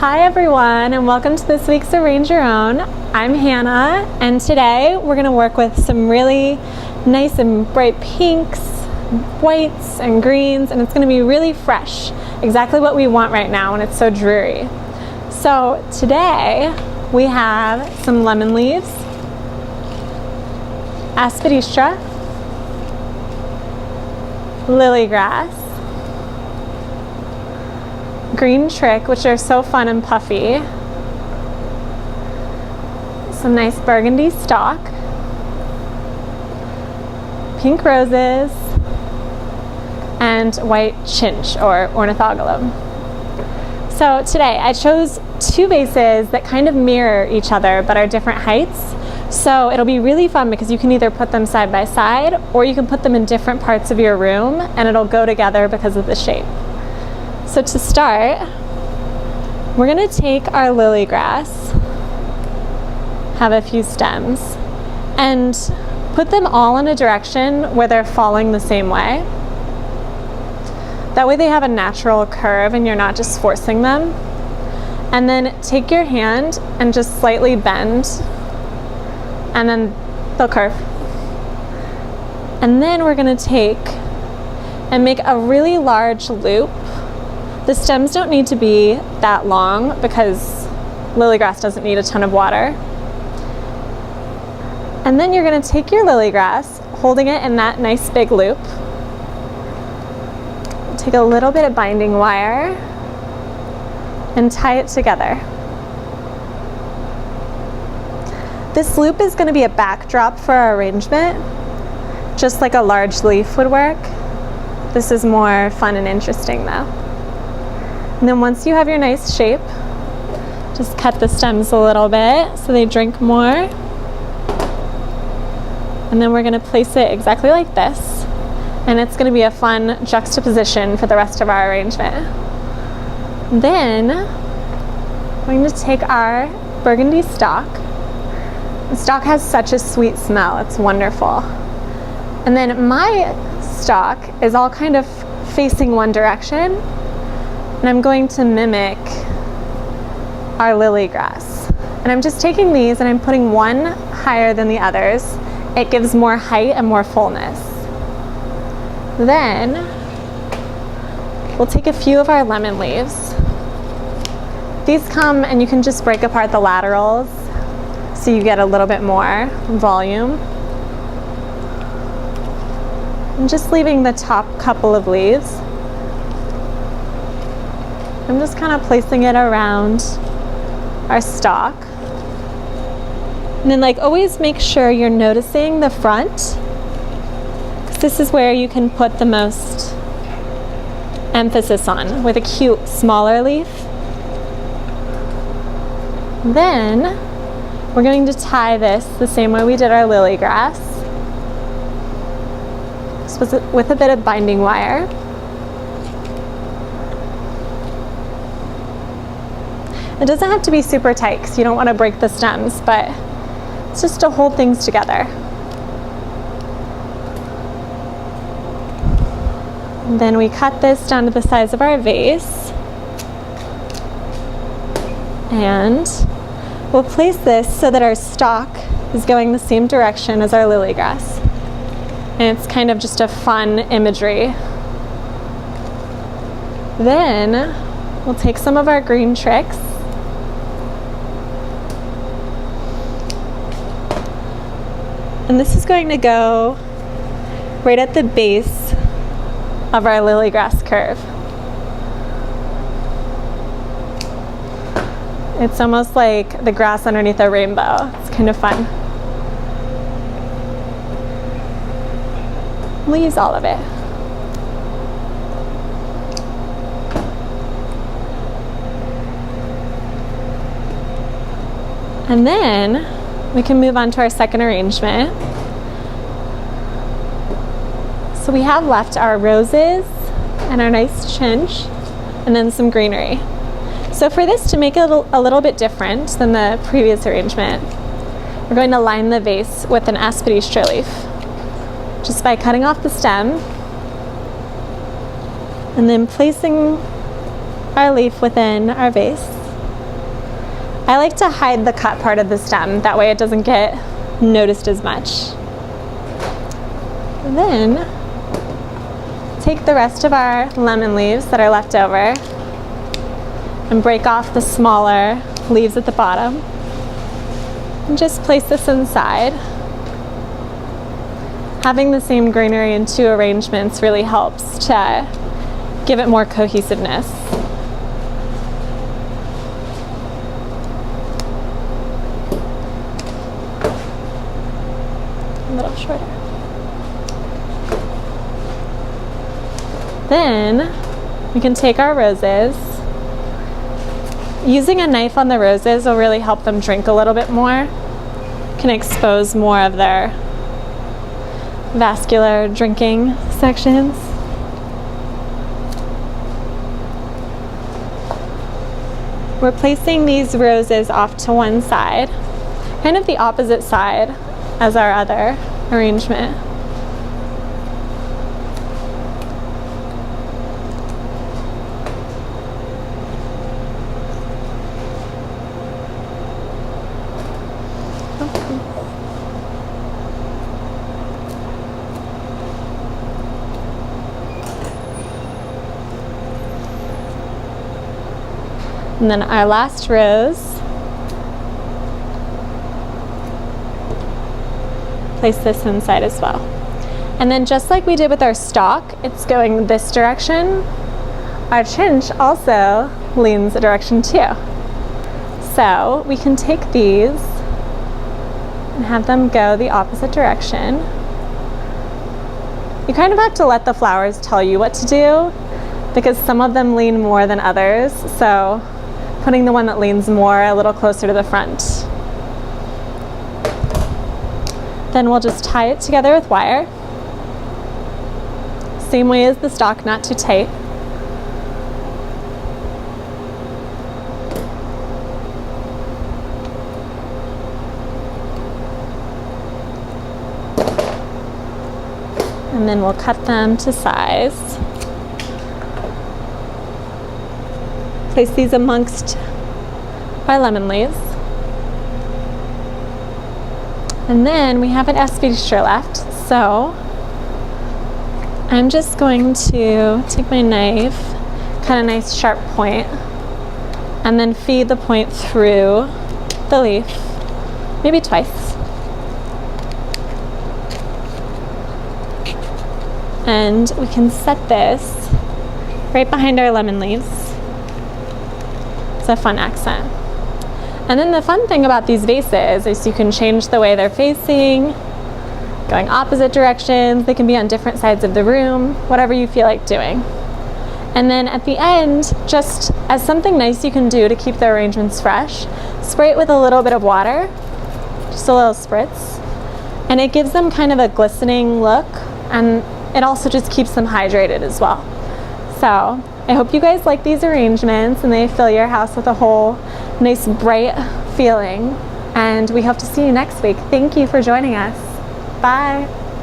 Hi everyone, and welcome to this week's Arrange Your Own. I'm Hannah, and today we're going to work with some really nice and bright pinks, whites, and greens, and it's going to be really fresh, exactly what we want right now when it's so dreary. So today we have some lemon leaves, aspidistra, lily grass, green trick, which are so fun and puffy, some nice burgundy stock, pink roses, and white chinch or ornithogalum. So today I chose two vases that kind of mirror each other but are different heights. So it'll be really fun because you can either put them side by side or you can put them in different parts of your room and it'll go together because of the shape. So to start, we're going to take our lily grass, have a few stems, and put them all in a direction where they're falling the same way. That way they have a natural curve and you're not just forcing them. And then take your hand and just slightly bend, and then they'll curve. And then we're going to take and make a really large loop. The stems don't need to be that long because lily grass doesn't need a ton of water. And then you're going to take your lily grass, holding it in that nice big loop. Take a little bit of binding wire and tie it together. This loop is going to be a backdrop for our arrangement, just like a large leaf would work. This is more fun and interesting though. And then once you have your nice shape, just cut the stems a little bit so they drink more. And then we're going to place it exactly like this. And it's going to be a fun juxtaposition for the rest of our arrangement. Then we're going to take our burgundy stock. The stock has such a sweet smell, it's wonderful. And then my stock is all kind of facing one direction. And I'm going to mimic our lily grass. And I'm just taking these and I'm putting one higher than the others. It gives more height and more fullness. Then we'll take a few of our lemon leaves. These come and you can just break apart the laterals so you get a little bit more volume. I'm just leaving the top couple of leaves. I'm just kind of placing it around our stalk. And then always make sure you're noticing the front, because this is where you can put the most emphasis on with a cute smaller leaf. Then we're going to tie this the same way we did our lily grass, just with a bit of binding wire. It doesn't have to be super tight because you don't want to break the stems, but it's just to hold things together. And then we cut this down to the size of our vase. And we'll place this so that our stalk is going the same direction as our lily grass. And it's kind of just a fun imagery. Then we'll take some of our green tricks. And this is going to go right at the base of our lily grass curve. It's almost like the grass underneath a rainbow. It's kind of fun. We'll use all of it. And then we can move on to our second arrangement. So we have left our roses and our nice chinch and then some greenery. So for this to make it a little bit different than the previous arrangement, we're going to line the vase with an aspidistra leaf just by cutting off the stem and then placing our leaf within our vase. I like to hide the cut part of the stem, that way it doesn't get noticed as much. Then take the rest of our lemon leaves that are left over and break off the smaller leaves at the bottom and just place this inside. Having the same greenery in two arrangements really helps to give it more cohesiveness. A little shorter. Then we can take our roses. Using a knife on the roses will really help them drink a little bit more. Can expose more of their vascular drinking sections. We're placing these roses off to one side, kind of the opposite side as our other arrangement. And then our last rose, place this inside as well. And then just like we did with our stalk, it's going this direction. Our chinch also leans a direction too. So we can take these and have them go the opposite direction. You kind of have to let the flowers tell you what to do because some of them lean more than others. So putting the one that leans more a little closer to the front. Then we'll just tie it together with wire. Same way as the stalk, not too tight. And then we'll cut them to size. Place these amongst our lemon leaves. And then we have an aspidistra left, so I'm just going to take my knife, cut a nice sharp point, and then feed the point through the leaf, maybe twice. And we can set this right behind our lemon leaves. It's a fun accent. And then the fun thing about these vases is you can change the way they're facing, going opposite directions. They can be on different sides of the room, whatever you feel like doing. And then at the end, just as something nice you can do to keep the arrangements fresh, spray it with a little bit of water, just a little spritz, and it gives them kind of a glistening look, and it also just keeps them hydrated as well. So I hope you guys like these arrangements and they fill your house with a whole nice bright feeling, and we hope to see you next week. Thank you for joining us. Bye.